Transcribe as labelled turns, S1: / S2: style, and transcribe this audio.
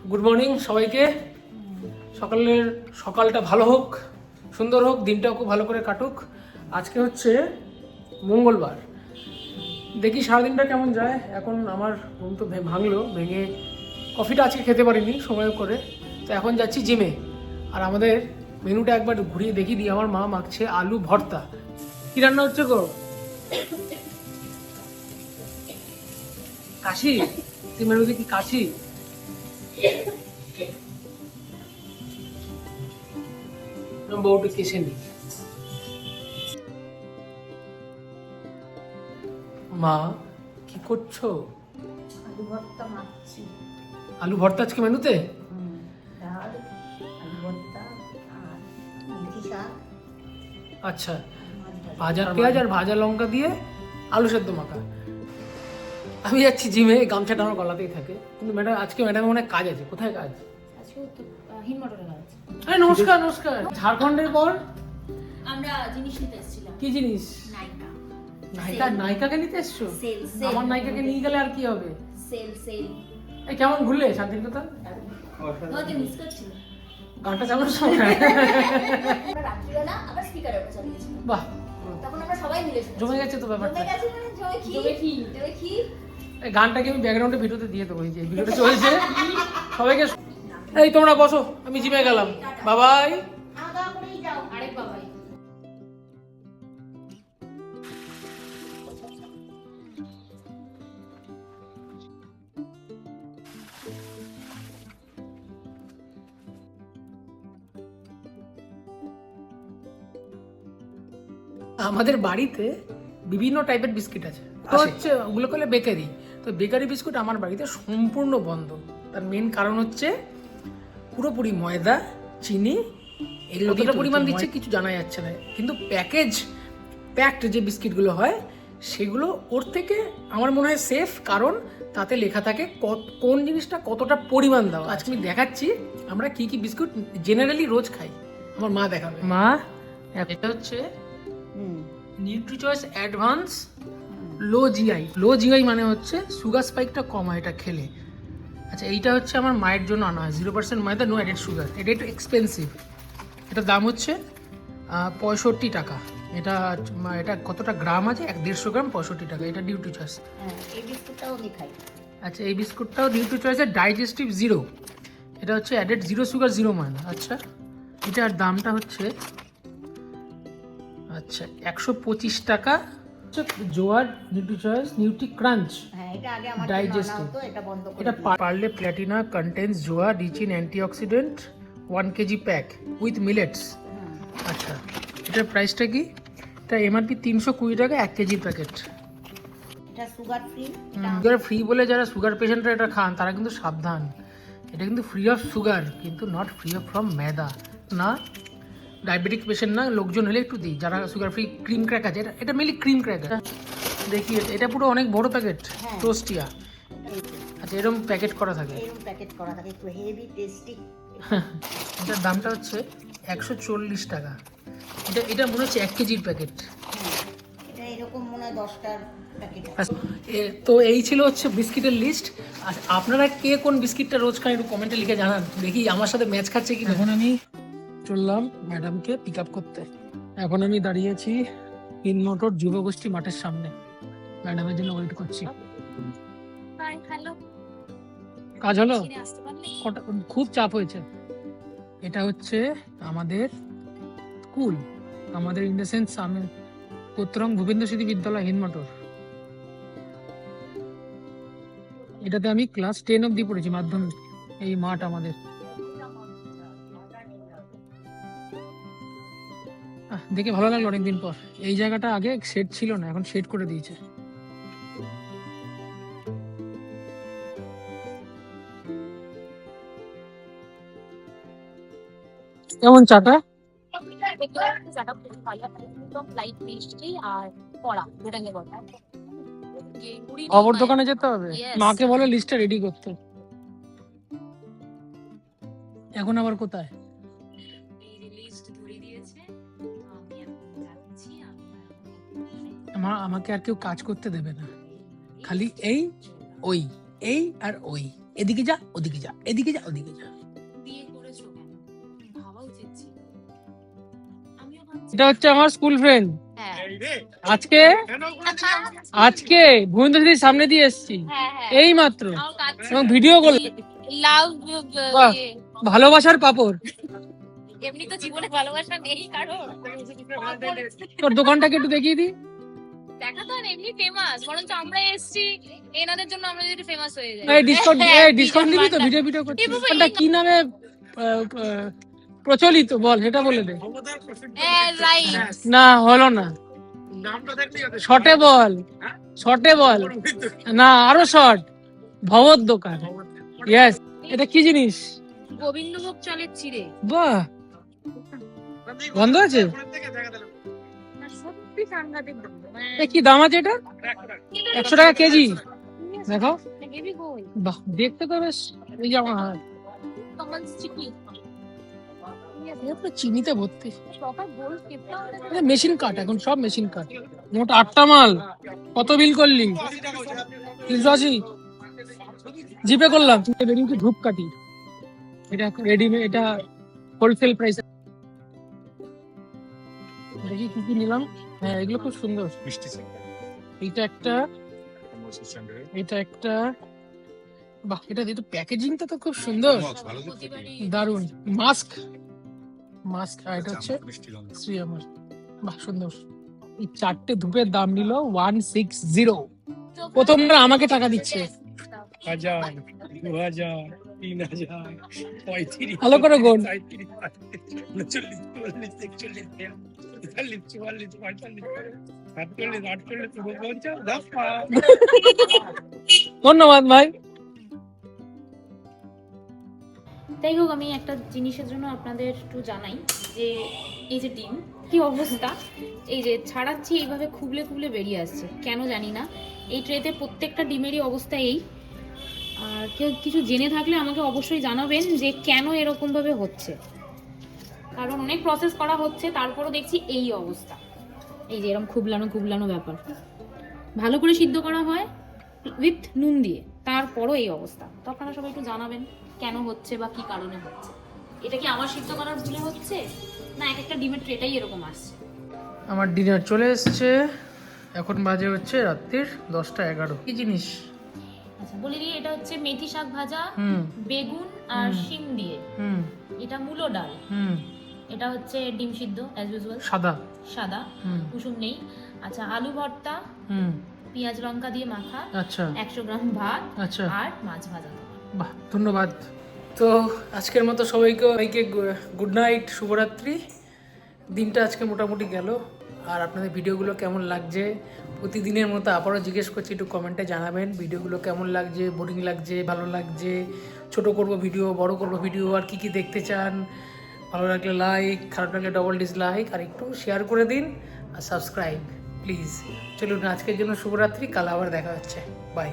S1: Good morning সবাইকে। সকালটা ভালো হোক, সুন্দর হোক, দিনটাও খুব ভালো করে কাটুক। আজকে হচ্ছে মঙ্গলবার, দেখি সারাদিনটা কেমন যায়। এখন আমার ঘুম তো ভাঙলো, ভেঙে কফিটা আজকে খেতে পারিনি সময় করে, তো এখন যাচ্ছি জিমে। আর আমাদের মেনুটা একবার ঘুরিয়ে দেখিয়ে দিই। আমার মা মাখছে আলু ভর্তা। কি রান্না হচ্ছে গো? কাশি? তুই মেনুতে কি কাশি? বউটা কেসে নি। মা কি করছো?
S2: আলু ভর্তা মাখছি।
S1: আলু ভর্তা আজকে মেনুতে?
S2: ডাল, আলু ভর্তা আর মেথি শাক।
S1: আচ্ছা, ভাজা পেঁয়াজ আর ভাজা লঙ্কা দিয়ে আলু সেদ্ধ মাখা। আমি যাচ্ছি জিমে, গামছাটা আমার গলাতেই থাকে। কিন্তু ম্যাডাম আজকে ম্যাডামের মনে হয় কাজ আছে। কোথায় কাজ?
S2: আজকে তো হিমমটরের কাজ।
S1: আরে নমস্কার নমস্কার। ঝাড়খণ্ডের পর
S2: আমরা জিনিস নিতে এসেছিলাম।
S1: কি জিনিস?
S2: নাইকা।
S1: নায়িকাকে নিতে এসছো?
S2: সেল।
S1: আমার নায়িকাকে নিয়ে গেলে আর কি হবে?
S2: সেল।
S1: এই কেমন ঘুরলে শান্তিনিকেতন?
S2: ওকে মিস করছিল।
S1: গানটা চালানোর সময়
S2: আমরা রাত্রিবেলা আবার স্পিকারে ওটা চালিয়েছিলাম।
S1: বাহ,
S2: তখন আমরা সবাই মিলে শুনছি।
S1: জমে গেছে তো ব্যাপারটা।
S2: জমে গেছে মানে জমে কি?
S1: এই গানটাকে আমি ব্যাকগ্রাউন্ডে ভিডিওতে দিয়ে দেবো। এই যে ভিডিওটা চলছে, সবাইকে। এই তোমরা বসো, আমি জিমে গেলাম। বাবাই।
S2: খাওয়া করেই যাও। আরেক বাবাই।
S1: আমাদের বাড়িতে বিভিন্ন টাইপের বিস্কিট আছে, তো হচ্ছে ওগুলো করলে বেকারি। তো বেকারি বিস্কুট আমার বাড়িতে সম্পূর্ণ বন্ধ। তার মেন কারণ হচ্ছে পুরোপুরি ময়দা, চিনি, এগুলো কতটা পরিমাণ দিচ্ছে কিছু জানা যাচ্ছে না। কিন্তু প্যাকড যে বিস্কিটগুলো হয় সেগুলো ওর থেকে আমার মনে হয় সেফ, কারণ তাতে লেখা থাকে কোন জিনিসটা কতটা পরিমাণ দেওয়া। আজকে আমি দেখাচ্ছি আমরা কি কি বিস্কুট জেনারেলি রোজ খাই। আমার মা দেখাবে। মা, এটা হচ্ছে নিউট্রিচয়েস অ্যাডভান্স লো জিআই মানে হচ্ছে সুগার স্পাইকটা কম হয় এটা খেলে। আচ্ছা, এইটা হচ্ছে আমার মায়ের জন্য আনা হয়, 0% ময়দা, নো অ্যাডেড সুগার। এটা একটু এক্সপেন্সিভ, এটার দাম হচ্ছে 65 টাকা। এটা কতটা গ্রাম আছে? 150 গ্রাম, 65 টাকা। এটা নিউট্রিচয়েস।
S2: এই বিস্কুটটাও আমি খাই।
S1: আচ্ছা, এই বিস্কুটটাও নিউট্রিচয়েসের ডাইজেস্টিভ জিরো। এটা হচ্ছে অ্যাডেড জিরো সুগার, জিরো ময়দা। আচ্ছা, এটার দামটা হচ্ছে 125 টাকা। জোয়ার নিউট্রিচয়েস নিউট্রি ক্রাঞ্চ
S2: এটা আগে আমার
S1: ডাইজেস্টিভ।
S2: এটা বন্ধ করে
S1: এটা পার্লে প্ল্যাটিনা কন্টেন্স জোয়া rich in antioxidant 1 KG pack with millets. আচ্ছা, এটার প্রাইসটা কি? এটা এমআরপি 320 টাকা 1 কেজির প্যাকেট।
S2: এটা সুগার ফ্রি।
S1: সুগার ফ্রি বলে যারা সুগার পেশেন্টরা এটা খান তারা কিন্তু সাবধান। এটা কিন্তু ফ্রি অফ সুগার, কিন্তু নট ফ্রি অফ ফ্রম মেদা না। ডায়াবেটিক পেশেন্ট না, লোকজন হলে একটু দিই। যারা সুগার ফ্রি ক্রিম ক্র্যাক আছে, এটা মেনলি ক্রিম ক্র্যাক। দেখি এটা পুরো অনেক বড় প্যাকেট, টোস্টিয়া। আচ্ছা, এরকম প্যাকেট করা থাকে,
S2: একটু হেভি টেস্টি।
S1: এটার দামটা হচ্ছে 140 টাকা। এটা মনে হচ্ছে 1 কেজির প্যাকেট।
S2: এটা এরকম মনে হয় 10টার প্যাকেট।
S1: তো এই ছিল হচ্ছে বিস্কিটের লিস্ট। আর আপনারা কে কোন বিস্কিটটা রোজ খান একটু কমেন্টে লিখে জানান, দেখি আমার সাথে ম্যাচ খাচ্ছে কি। এখন আমি চললাম ম্যাডামকে পিক আপ করতে। এখন আমি দাঁড়িয়েছি হিন্দমোটর যুবগোষ্ঠী মাঠের সামনে, ম্যাডামের জন্য ওয়েট করছি। কাজ হলো? খুব চাপ হয়েছে। এটা হচ্ছে আমাদের স্কুল, আমাদের ইন দ্য সেন্স আমি কোত্তরং ভূপেন্দ্র স্মৃতি বিদ্যালয় হিন্দমোটর। এটাতে আমি ক্লাস 10 অব্দি পড়েছি, মাধ্যমিক। এই মাঠ আমাদের। দেখে ভালো লাগলো অনেকদিন পর। এই জায়গাটা আগে শেড ছিল না, এখন শেড করে দিয়েছে। কেমন চাটা? খবর দোকানে যেতে হবে, মাকে বলে লিস্টটা রেডি করতে। এখন আবার কোথায়? আমাকে আর কেউ কাজ করতে দেবে না, খালি এই ওই, এই আর ওই, এদিকে যা ওদিকে যা, এদিকে যা ওদিকে যা।
S3: বিয়ে করেছো কেন? ভাবা উচিত ছিল। আমিও ভাবছি।
S1: এটা হচ্ছে আমার স্কুল ফ্রেন্ড।
S3: হ্যাঁ
S1: আজকে আজকে ভুবনেন্দ্র দিদির সামনে দিয়ে এসেছি
S3: হ্যাঁ হ্যাঁ
S1: এই মাত্র,
S3: আমার কাজ
S1: এবং ভিডিও কল।
S3: লাভ
S1: বাহ। ভালোবাসার পাপড়।
S3: এমনি তো জীবনে ভালোবাসা নেই কারো।
S1: তোর দোকানটাকে একটু দেখিয়ে দি।
S3: দেখা তো আর এমনি ফেমাস, বরঞ্চ আমরা এসেছি এনাদের জন্য, আমরা যদি ফেমাস হয়ে যাই।
S1: এই ডিসকাউন্ট দিবি তো? ভিডিও করছিস।
S3: এ বাবা,
S1: দোকানটা কি নামে প্রচলিত বল, সেটা বলে দে।
S3: হ্যাঁ রাইট।
S1: না হলো না, শর্টে বল, শর্টে বল না, আরো শর্ট। ভবর দোকান। ইয়েস। এটা কি জিনিস?
S3: গোবিন্দভোগ চালের চিড়ে।
S1: বাহ, বন্ধ আছে?
S3: না, সত্যি সাংঘাতিক গন্ধ।
S1: এ কি দাম আছে এটা? 100 টাকা কেজি। দেখো,
S3: হেভি গোল
S1: বাহ, দেখতে তো বেশ। এই যে আমার হাত,
S3: কমন চিকি
S1: পুরো চিনিতে ভর্তি।
S3: সকাল গোল খেতে
S1: মেশিন কাট, এখন সব মেশিন কাট। মোট 8টা মাল। কত বিল করলি? 380। জিপে করলাম। বেরিয়ে ধূপকাঠি, এটা রেডিমেড, এটা হোলসেল প্রাইস। দেখি কি কি নিলাম। হ্যাঁ, এগুলো খুব সুন্দর। এটা একটা, এটা একটা। বাহ, এটা প্যাকেজিংটা তো খুব সুন্দর, দারুন। মাস্ক, আর এটা হচ্ছে শ্রী আমার। বাহ, সুন্দর। এই 4টে ধূপের দাম নিল 160। প্রথমবার আমাকে টাকা দিচ্ছে।
S4: 1000, 2000, 3000, 35,
S1: ভালো করে গোল।
S4: 40, 40, 41, 42, 43, 44, 45, 48, 49, 50।
S1: ধন্যবাদ ভাই।
S3: যাই হোক, আমি একটা জিনিসের জন্য আপনাদের একটু জানাই যে এই যে ডিম কি অবস্থা, এই যে ছাড়াচ্ছি এইভাবে খুবলে খুবলে বেরিয়ে আসছে, কেন জানি না। এই ট্রেতে প্রত্যেকটা ডিমেরই অবস্থা এই। আর কেউ কিছু জেনে থাকলে আমাকে অবশ্যই জানাবেন যে কেন এরকম ভাবে হচ্ছে, কারণ অনেক প্রসেস করা হচ্ছে, তারপরও দেখছি এই অবস্থা। এই যে এরকম খুবলানো ব্যাপার। ভালো করে সিদ্ধ করা হয় উইথ নুন দিয়ে, তারপরও এই অবস্থা। তো আপনারা সবাই একটু জানাবেন কেন হচ্ছে বা কি কারণে হচ্ছে। এটা কি আমার সিদ্ধ করার ভুলে হচ্ছে, না এক একটা ডিমের ট্রেটাই এরকম আসছে?
S1: আমার ডিনার চলে এসেছে। এখন বাজে হচ্ছে রাত্রির 10টা 11। কি জিনিস?
S3: আচ্ছা বলে দিই, এটা হচ্ছে মেথি শাক ভাজা, বেগুন আর শিম দিয়ে। এটা মূলো ডাল। এটা হচ্ছে ডিম সিদ্ধ অ্যাজ ইউজুয়াল, সাদা, কুসুম নেই। আচ্ছা, আলু ভর্তা, পেঁয়াজ লঙ্কা দিয়ে মাখা। আচ্ছা, 100 গ্রাম ভাত। আচ্ছা, আর মাছ ভাজা।
S1: বাহ, ধন্যবাদ। তো আজকের মতো সবাইকে গুড নাইট, শুভরাত্রি। দিনটা আজকে মোটামুটি গেল। আর আপনাদের ভিডিওগুলো কেমন লাগছে প্রতিদিনের মতো আবারও জিজ্ঞেস করছি, একটু কমেন্টে জানাবেন ভিডিওগুলো কেমন লাগছে, বোরিং লাগছে, ভালো লাগছে, ছোট করব ভিডিও, বড় করব ভিডিও, আর কি দেখতে চান। ভালো লাগলে লাইক, খারাপ লাগলে ডবল ডিসলাইক, আর একটু শেয়ার করে দিন আর সাবস্ক্রাইব প্লিজ। চলুন, আজকের জন্য শুভরাত্রি। কাল আবার দেখা হচ্ছে। বাই।